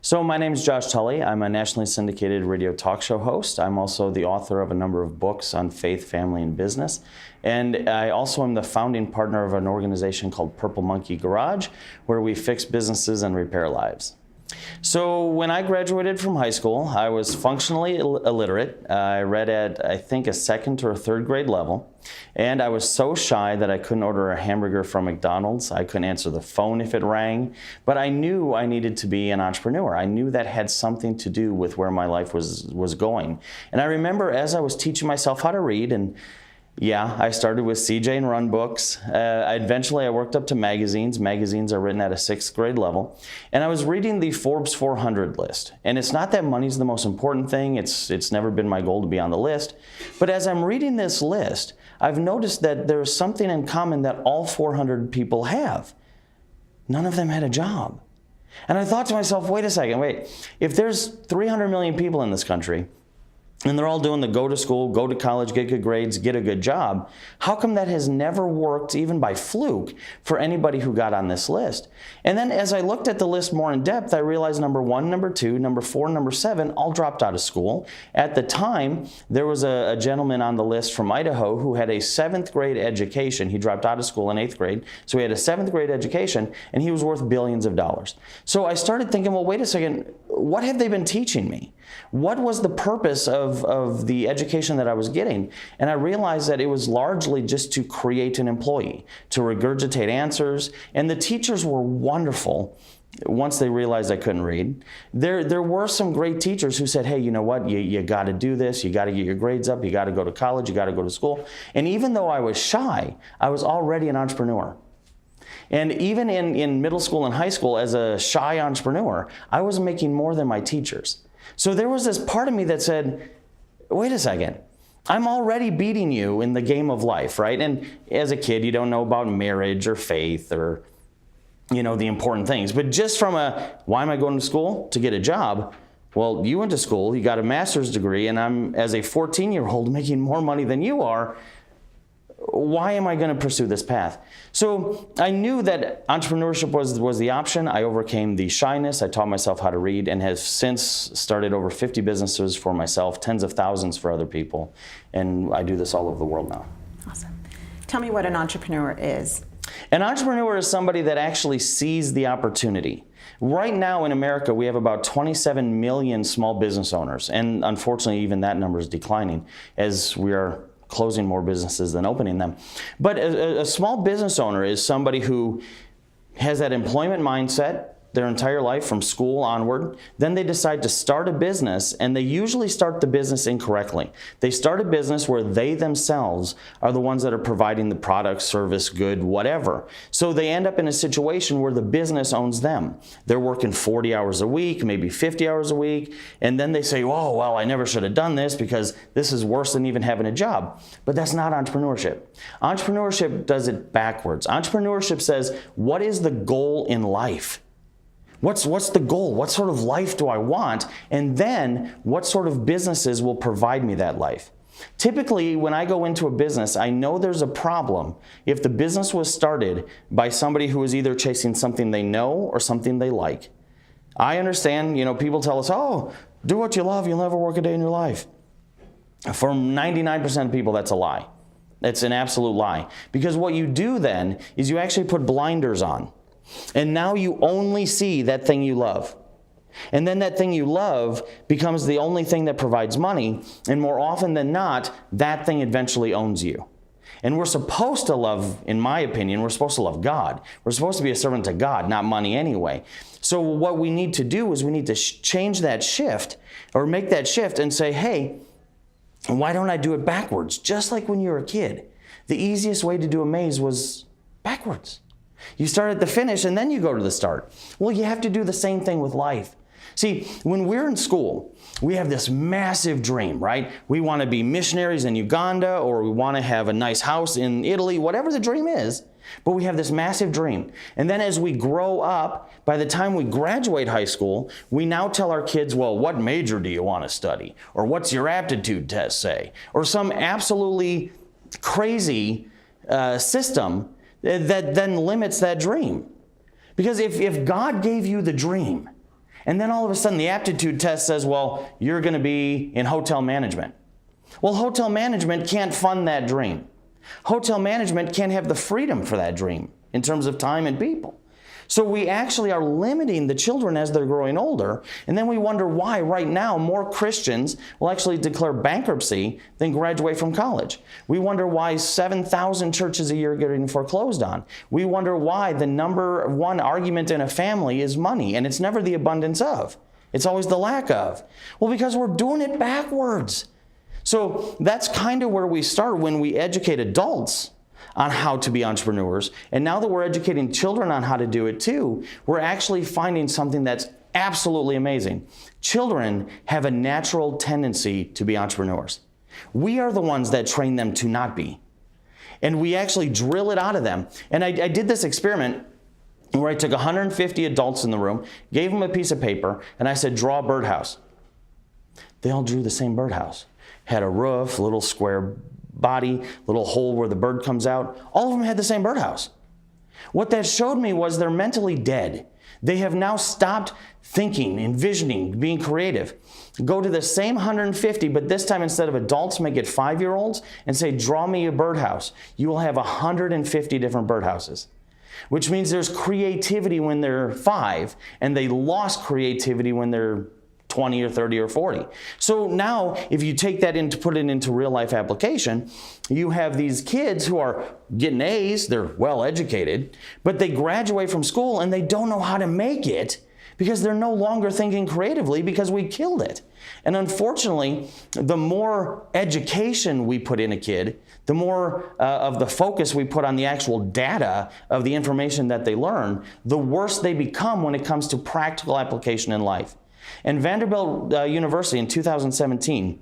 So my name is Josh Tolley. I'm a nationally syndicated radio talk show host. I'm also the author of a number of books on faith, family, and business. And I also am the founding partner of an organization called Purple Monkey Garage, where we fix businesses and repair lives. So when I graduated from high school, I was functionally illiterate. I read at, I think, a second or a third grade level. And I was so shy that I couldn't order a hamburger from McDonald's. I couldn't answer the phone if it rang. But I knew I needed to be an entrepreneur. I knew that had something to do with where my life was going. And I remember as I was teaching myself how to read, and yeah, I started with CJ and Run books. Eventually, I worked up to magazines. Magazines are written at a sixth grade level. And I was reading the Forbes 400 list. And it's not that money's the most important thing. It's never been my goal to be on the list. But as I'm reading this list, I've noticed that there's something in common that all 400 people have. None of them had a job. And I thought to myself, wait a second, if there's 300 million people in this country, and they're all doing the go to school, go to college, get good grades, get a good job, how come that has never worked, even by fluke, for anybody who got on this list? And then as I looked at the list more in depth, I realized number 1, number 2, number 4, number 7 all dropped out of school. At the time, there was a gentleman on the list from Idaho who had a 7th grade education. He dropped out of school in 8th grade, so he had a 7th grade education, and he was worth billions of dollars. So I started thinking, well, wait a second, what have they been teaching me? What was the purpose of the education that I was getting? And I realized that it was largely just to create an employee, to regurgitate answers. And the teachers were wonderful once they realized I couldn't read. There were some great teachers who said, hey, you know what, you got to do this, you got to get your grades up, you got to go to college, you got to go to school. And even though I was shy, I was already an entrepreneur. And even in middle school and high school, as a shy entrepreneur, I was making more than my teachers. So there was this part of me that said, wait a second, I'm already beating you in the game of life, right? And as a kid, you don't know about marriage or faith or, the important things. But just from why am I going to school? To get a job. Well, you went to school, you got a master's degree, and I'm, as a 14-year-old, making more money than you are. Why am I going to pursue this path? So I knew that entrepreneurship was the option. I overcame the shyness. I taught myself how to read and have since started over 50 businesses for myself, tens of thousands for other people. And I do this all over the world now. Awesome. Tell me what an entrepreneur is. An entrepreneur is somebody that actually sees the opportunity. Right now in America, we have about 27 million small business owners. And unfortunately, even that number is declining as we are closing more businesses than opening them. But a small business owner is somebody who has that employment mindset their entire life from school onward. Then they decide to start a business, and they usually start the business incorrectly. They start a business where they themselves are the ones that are providing the product, service, good, whatever. So they end up in a situation where the business owns them. They're working 40 hours a week, maybe 50 hours a week, and then they say, oh, well, I never should have done this because this is worse than even having a job. But that's not entrepreneurship. Entrepreneurship does it backwards. Entrepreneurship says, what is the goal in life? What's the goal? What sort of life do I want? And then what sort of businesses will provide me that life? Typically, when I go into a business, I know there's a problem if the business was started by somebody who is either chasing something they know or something they like. I understand, people tell us, oh, do what you love, you'll never work a day in your life. For 99% of people, that's a lie. It's an absolute lie. Because what you do then is you actually put blinders on. And now you only see that thing you love. And then that thing you love becomes the only thing that provides money. And more often than not, that thing eventually owns you. And we're supposed to love, in my opinion, we're supposed to love God. We're supposed to be a servant to God, not money anyway. So what we need to do is we need to change that shift or make that shift and say, hey, why don't I do it backwards? Just like when you were a kid. The easiest way to do a maze was backwards. You start at the finish and then you go to the start. Well, you have to do the same thing with life. See, when we're in school, we have this massive dream, right? We want to be missionaries in Uganda, or we want to have a nice house in Italy, whatever the dream is. But we have this massive dream. And then as we grow up, by the time we graduate high school, we now tell our kids, well, what major do you want to study? Or what's your aptitude test say? Or some absolutely crazy system that then limits that dream. Because if God gave you the dream And then all of a sudden the aptitude test says, well, you're going to be in hotel management. Well, hotel management can't fund that dream. Hotel management can't have the freedom for that dream in terms of time and people. So we actually are limiting the children as they're growing older, and then we wonder why right now more Christians will actually declare bankruptcy than graduate from college. We wonder why 7,000 churches a year are getting foreclosed on. We wonder why the number one argument in a family is money, and it's never the abundance of. It's always the lack of. Well, because we're doing it backwards. So that's kind of where we start when we educate adults on how to be entrepreneurs. And now that we're educating children on how to do it too, we're actually finding something that's absolutely amazing. Children have a natural tendency to be entrepreneurs. We are the ones that train them to not be. And we actually drill it out of them. And I did this experiment where I took 150 adults in the room, gave them a piece of paper, and I said, draw a birdhouse. They all drew the same birdhouse. Had a roof, a little square body, little hole where the bird comes out. All of them had the same birdhouse. What that showed me was they're mentally dead. They have now stopped thinking, envisioning, being creative. Go to the same 150, but this time instead of adults, make it 5-year-olds and say, draw me a birdhouse. You will have 150 different birdhouses, which means there's creativity when they're 5, and they lost creativity when they're 20 or 30 or 40. So now, if you take that into, put it into real life application, you have these kids who are getting A's, they're well educated, but they graduate from school and they don't know how to make it because they're no longer thinking creatively because we killed it. And unfortunately, the more education we put in a kid, the more of the focus we put on the actual data of the information that they learn, the worse they become when it comes to practical application in life. And Vanderbilt University in 2017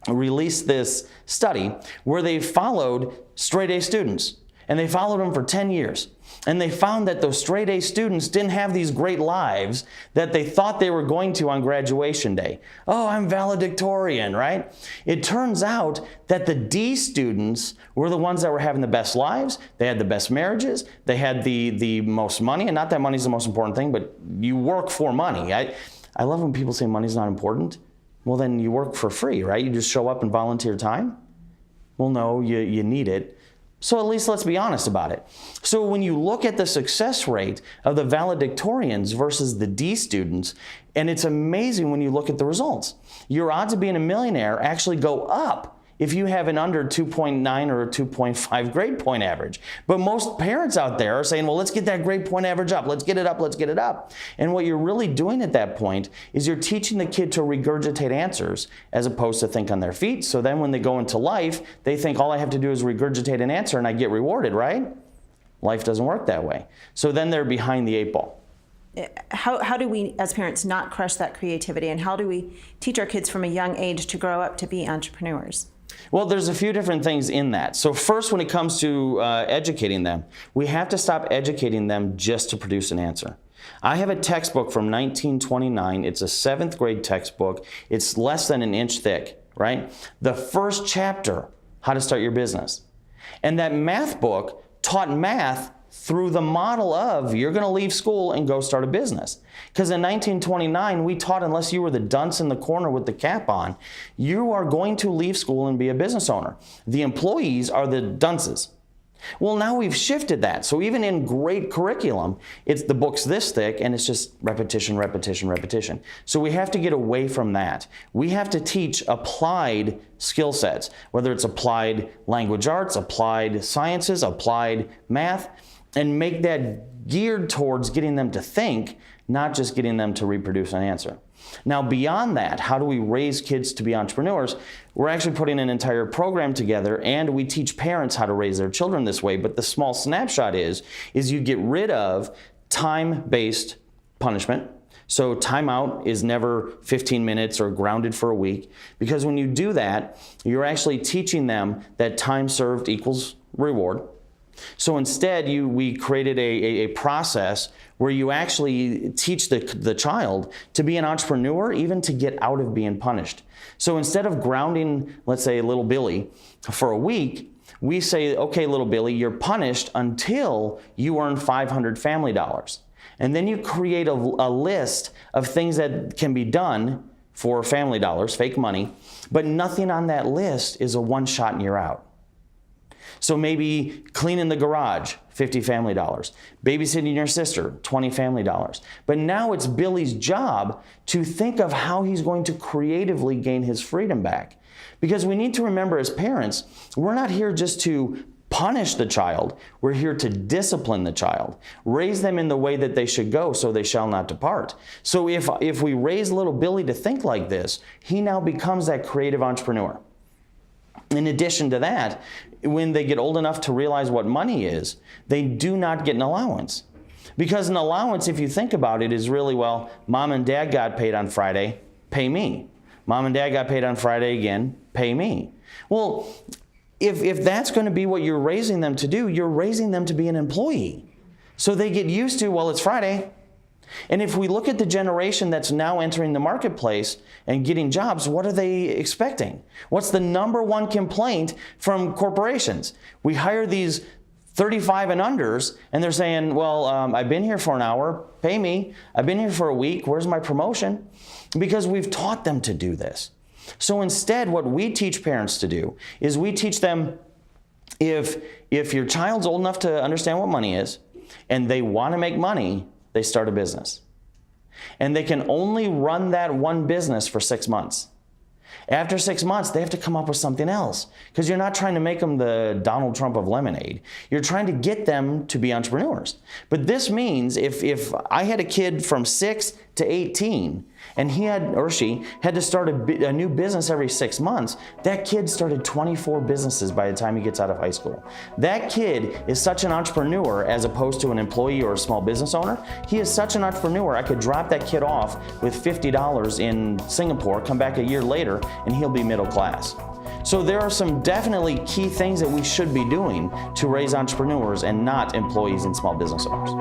released this study where they followed straight A students, and they followed them for 10 years. And they found that those straight A students didn't have these great lives that they thought they were going to on graduation day. Oh, I'm valedictorian, right? It turns out that the D students were the ones that were having the best lives. They had the best marriages. They had the most money, and not that money's the most important thing, but you work for money. I love when people say money's not important. Well, then you work for free, right? You just show up and volunteer time? Well, no, you need it. So at least let's be honest about it. So when you look at the success rate of the valedictorians versus the D students, and it's amazing when you look at the results. Your odds of being a millionaire actually go up if you have an under 2.9 or a 2.5 grade point average. But most parents out there are saying, well, let's get that grade point average up. Let's get it up. Let's get it up. And what you're really doing at that point is you're teaching the kid to regurgitate answers as opposed to think on their feet. So then when they go into life, they think all I have to do is regurgitate an answer and I get rewarded, right? Life doesn't work that way. So then they're behind the 8 ball. How do we, as parents, not crush that creativity? And how do we teach our kids from a young age to grow up to be entrepreneurs? Well, there's a few different things in that. So first, when it comes to educating them, we have to stop educating them just to produce an answer. I have a textbook from 1929. It's a 7th grade textbook. It's less than an inch thick, right? The first chapter, how to start your business. And that math book taught math through the model of you're going to leave school and go start a business. Because in 1929, we taught unless you were the dunce in the corner with the cap on, you are going to leave school and be a business owner. The employees are the dunces. Well, now we've shifted that. So even in great curriculum, it's the book's this thick and it's just repetition, repetition, repetition. So we have to get away from that. We have to teach applied skill sets, whether it's applied language arts, applied sciences, applied math, and make that geared towards getting them to think, not just getting them to reproduce an answer. Now, beyond that, how do we raise kids to be entrepreneurs? We're actually putting an entire program together, and we teach parents how to raise their children this way. But the small snapshot is you get rid of time-based punishment. So timeout is never 15 minutes or grounded for a week, because when you do that, you're actually teaching them that time served equals reward. So instead, we created a process where you actually teach the child to be an entrepreneur, even to get out of being punished. So instead of grounding, let's say, little Billy for a week, we say, okay, little Billy, you're punished until you earn $500 family dollars. And then you create a list of things that can be done for family dollars, fake money, but nothing on that list is a one shot and you're out. So maybe cleaning the garage, $50 family dollars. Babysitting your sister, $20 family dollars. But now it's Billy's job to think of how he's going to creatively gain his freedom back. Because we need to remember as parents, we're not here just to punish the child. We're here to discipline the child, raise them in the way that they should go so they shall not depart. So if we raise little Billy to think like this, he now becomes that creative entrepreneur. In addition to that, when they get old enough to realize what money is, they do not get an allowance. Because an allowance, if you think about it, is really, well, mom and dad got paid on Friday, pay me. Mom and dad got paid on Friday again, pay me. Well, if that's going to be what you're raising them to do, you're raising them to be an employee. So they get used to, well, it's Friday. And if we look at the generation that's now entering the marketplace and getting jobs, what are they expecting? What's the number one complaint from corporations? We hire these 35 and unders, and they're saying, well, I've been here for an hour, pay me. I've been here for a week, where's my promotion? Because we've taught them to do this. So instead, what we teach parents to do is we teach them, if your child's old enough to understand what money is, and they want to make money, they start a business. And they can only run that one business for 6 months. After 6 months, they have to come up with something else, because you're not trying to make them the Donald Trump of lemonade. You're trying to get them to be entrepreneurs. But this means if I had a kid from 6 to 18, and he or she had to start a new business every 6 months, that kid started 24 businesses by the time he gets out of high school. That kid is such an entrepreneur as opposed to an employee or a small business owner. He is such an entrepreneur, I could drop that kid off with $50 in Singapore, come back a year later, and he'll be middle class. So there are some definitely key things that we should be doing to raise entrepreneurs and not employees and small business owners.